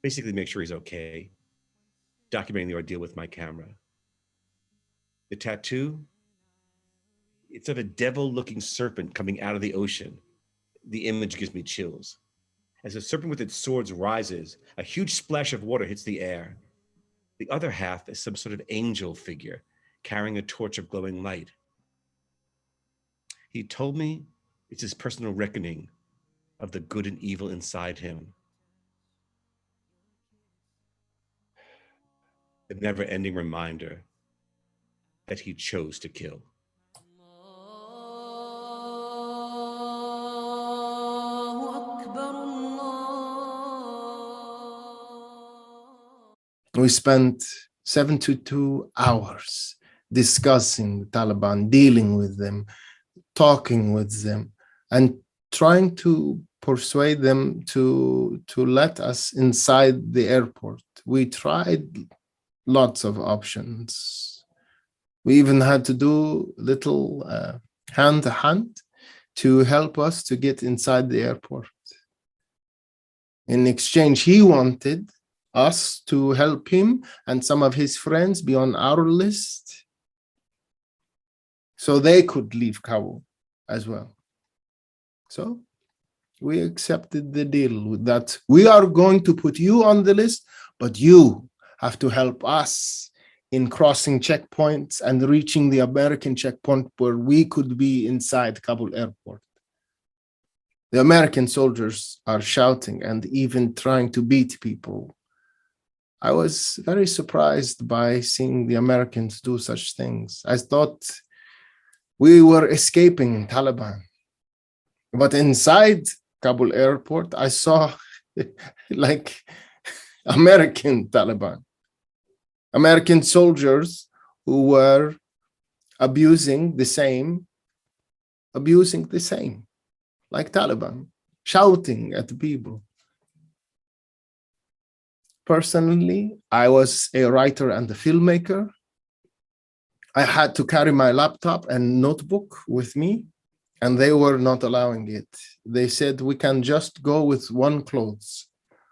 basically make sure he's okay, documenting the ordeal with my camera. The tattoo, it's of a devil-looking serpent coming out of the ocean. The image gives me chills. As the serpent with its swords rises, a huge splash of water hits the air. The other half is some sort of angel figure carrying a torch of glowing light. He told me it's his personal reckoning of the good and evil inside him. The never-ending reminder that he chose to kill. We spent 72 hours discussing the Taliban, dealing with them, talking with them, and trying to persuade them to let us inside the airport. We tried lots of options. We even had to do little hand-to-hand to help us to get inside the airport. In exchange, he wanted us to help him and some of his friends be on our list so they could leave Kabul as well. So we accepted the deal that we are going to put you on the list, but you have to help us in crossing checkpoints and reaching the American checkpoint where we could be inside Kabul airport. The American soldiers are shouting and even trying to beat people. I was very surprised by seeing the Americans do such things. I thought we were escaping Taliban. But inside Kabul airport, I saw like American Taliban, American soldiers who were abusing the same, like Taliban, shouting at the people. Personally, I was a writer and a filmmaker. I had to carry my laptop and notebook with me, and they were not allowing it. They said, we can just go with one clothes.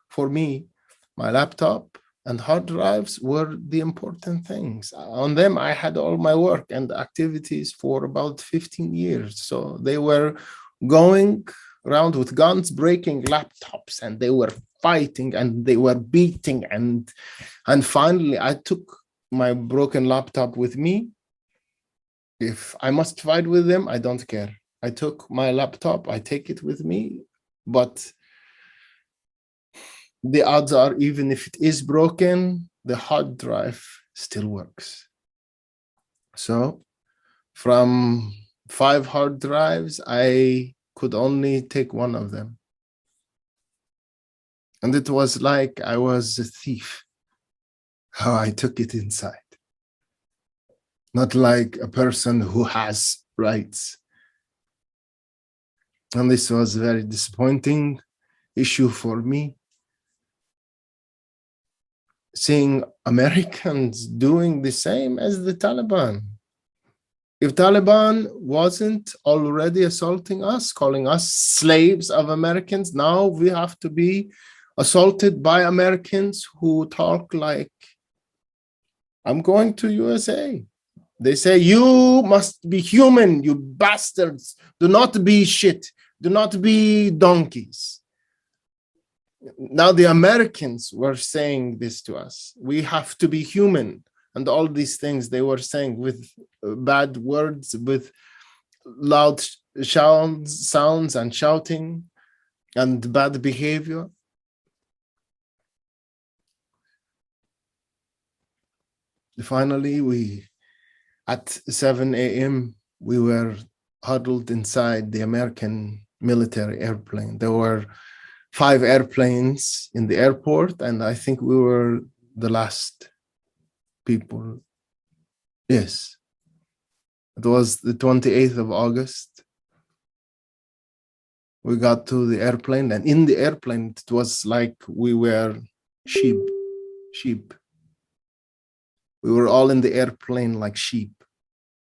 For me, my laptop and hard drives were the important things. On them, I had all my work and activities for about 15 years. So they were going around with guns, breaking laptops, and they were fighting and they were beating. And finally, I took my broken laptop with me. If I must fight with them, I don't care. I took my laptop, I take it with me, but the odds are, even if it is broken, the hard drive still works. So from 5 hard drives, I could only take one of them. And it was like I was a thief, how I took it inside. Not like a person who has rights. And this was a very disappointing issue for me. Seeing Americans doing the same as the Taliban. If Taliban wasn't already assaulting us, calling us slaves of Americans, now we have to be assaulted by Americans who talk like, I'm going to USA. They say, you must be human, you bastards. Do not be shit. Do not be donkeys. Now the Americans were saying this to us. We have to be human. And all these things they were saying with bad words, with loud sounds and shouting and bad behavior. Finally, at 7 a.m., we were huddled inside the American military airplane. There were 5 airplanes in the airport, and I think we were the last people. Yes. It was the 28th of August. We got to the airplane, and in the airplane, it was like we were sheep. We were all in the airplane like sheep,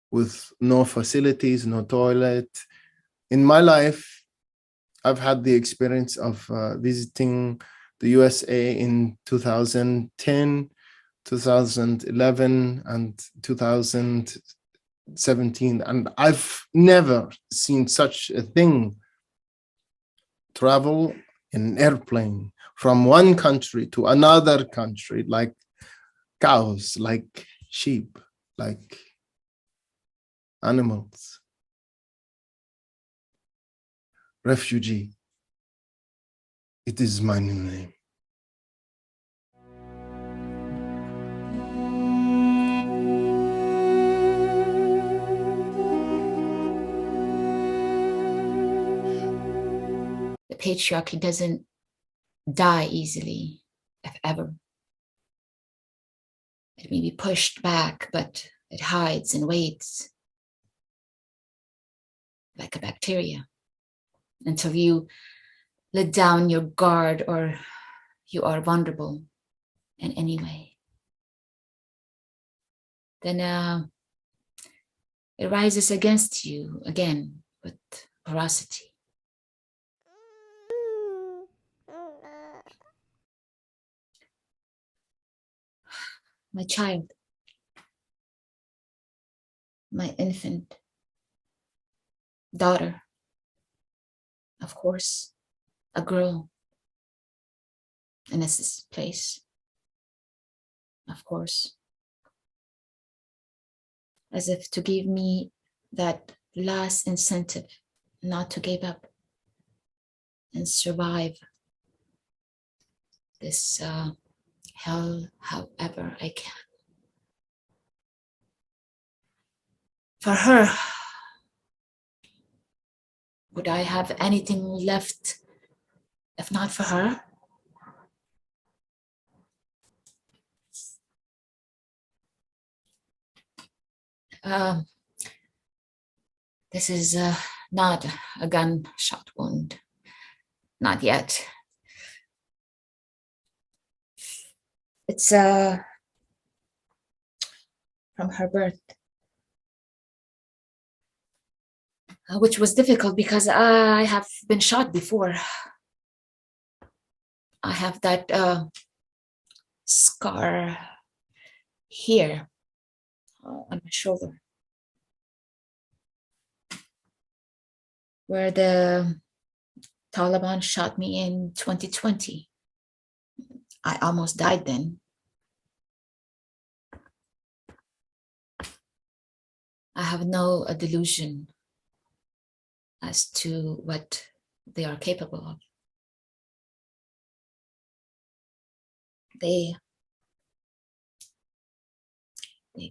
with no facilities, no toilet. In my life, I've had the experience of visiting the USA in 2010, 2011, and 2017, and I've never seen such a thing. Travel in an airplane from one country to another country, like cows, like sheep, like animals. Refugee. It is my new name. The patriarchy doesn't die easily, if ever. It may be pushed back, but it hides and waits like a bacteria until you let down your guard or you are vulnerable in any way. Then it rises against you again with ferocity. My child, my infant daughter, of course, a girl in this place, of course, as if to give me that last incentive not to give up and survive this hell however I can. For her, would I have anything left if not for her? This is not a gunshot wound, not yet. It's from her birth, which was difficult because I have been shot before. I have that scar here on my shoulder, where the Taliban shot me in 2020. I almost died then. I have no delusion as to what they are capable of. They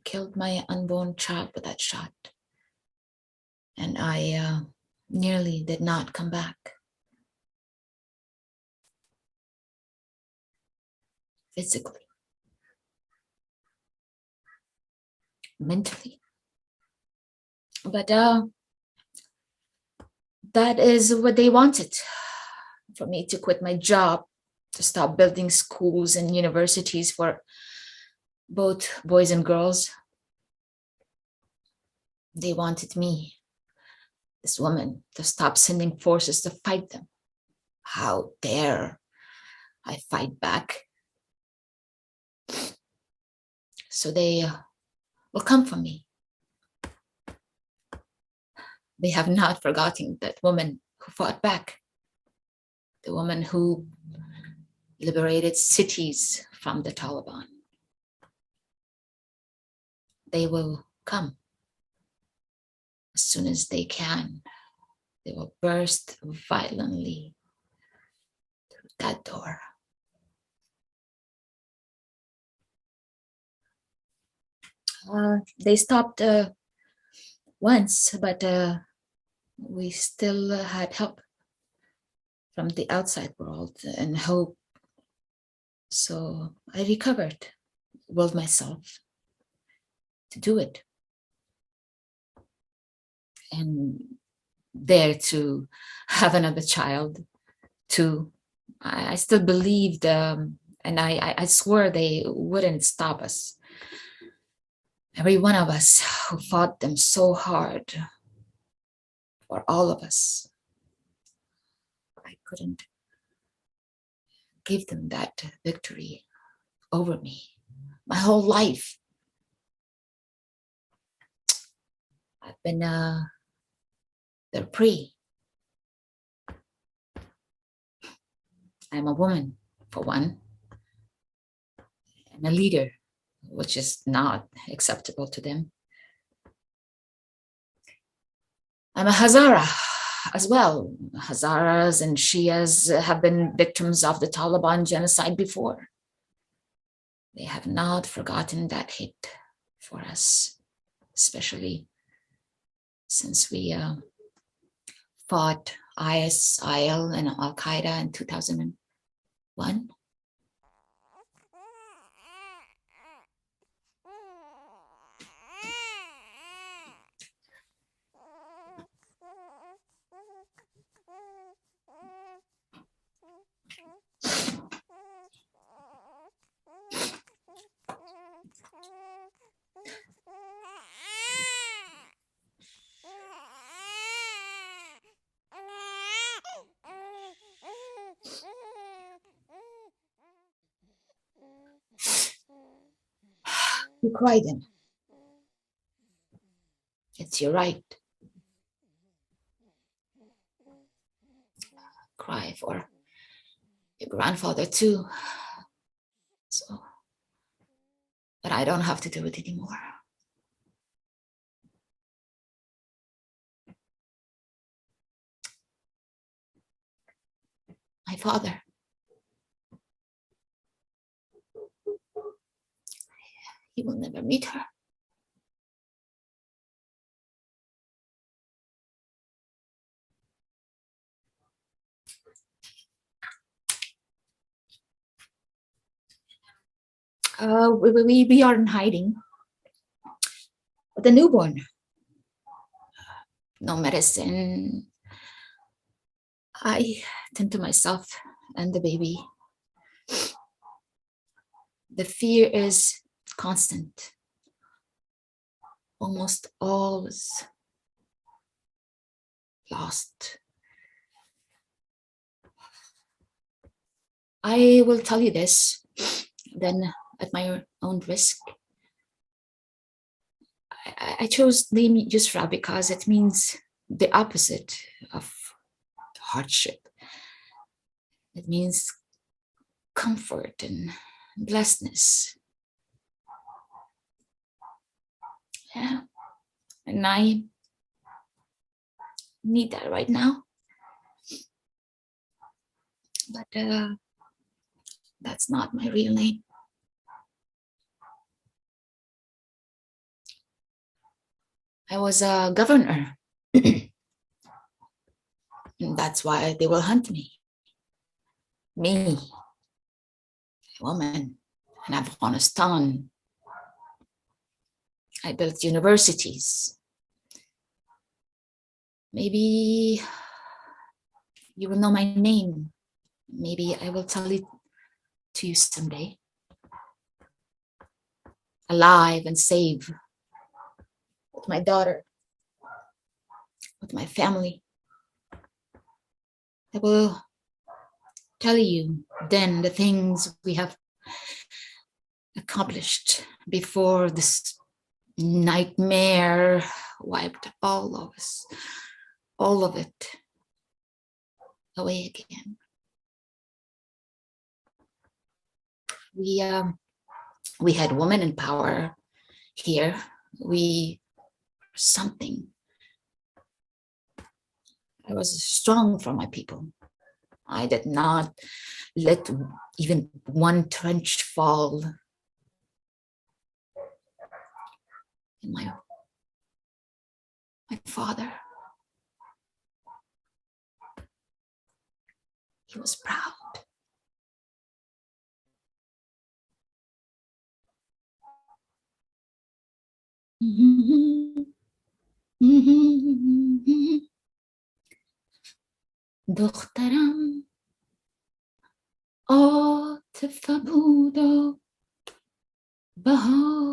killed my unborn child with that shot, and I nearly did not come back. Physically, mentally. But that is what they wanted, for me to quit my job, to stop building schools and universities for both boys and girls. They wanted me, this woman, to stop sending forces to fight them. How dare I fight back? So they will come for me. They have not forgotten that woman who fought back, the woman who liberated cities from the Taliban. They will come as soon as they can. They will burst violently through that door. They stopped once, but we still had help from the outside world and hope. So I recovered, willed myself to do it, and dare to have another child too. I still believed, and I swore they wouldn't stop us. Every one of us who fought them so hard, for all of us. couldn't give them that victory over me. My whole life, I've been their prey. I'm a woman, for one, and a leader, which is not acceptable to them. I'm a Hazara as well. Hazaras and Shias have been victims of the Taliban genocide before. They have not forgotten that hit for us, especially since we fought IS, IL, and Al-Qaeda in 2001. You cry then. It's your right. Cry for your grandfather too. So, but I don't have to do it anymore. My father. He will never meet her. We are in hiding. With the newborn. No medicine. I tend to myself and the baby. The fear is constant. Almost all is lost. I will tell you this, then at my own risk. I chose the name Yusra because it means the opposite of hardship. It means comfort and blessedness. Yeah, and I need that right now. But that's not my real name. I was a governor. That's why they will hunt me. Me, a woman in Afghanistan. I built universities. Maybe you will know my name. Maybe I will tell it to you someday. Alive and safe. With my daughter. With my family. I will tell you then the things we have accomplished before this nightmare wiped all of us, all of it away again. We had women in power here. We were something. I was strong for my people. I did not let even one trench fall in my father. He was proud. دخترم عاطفه بود و بهار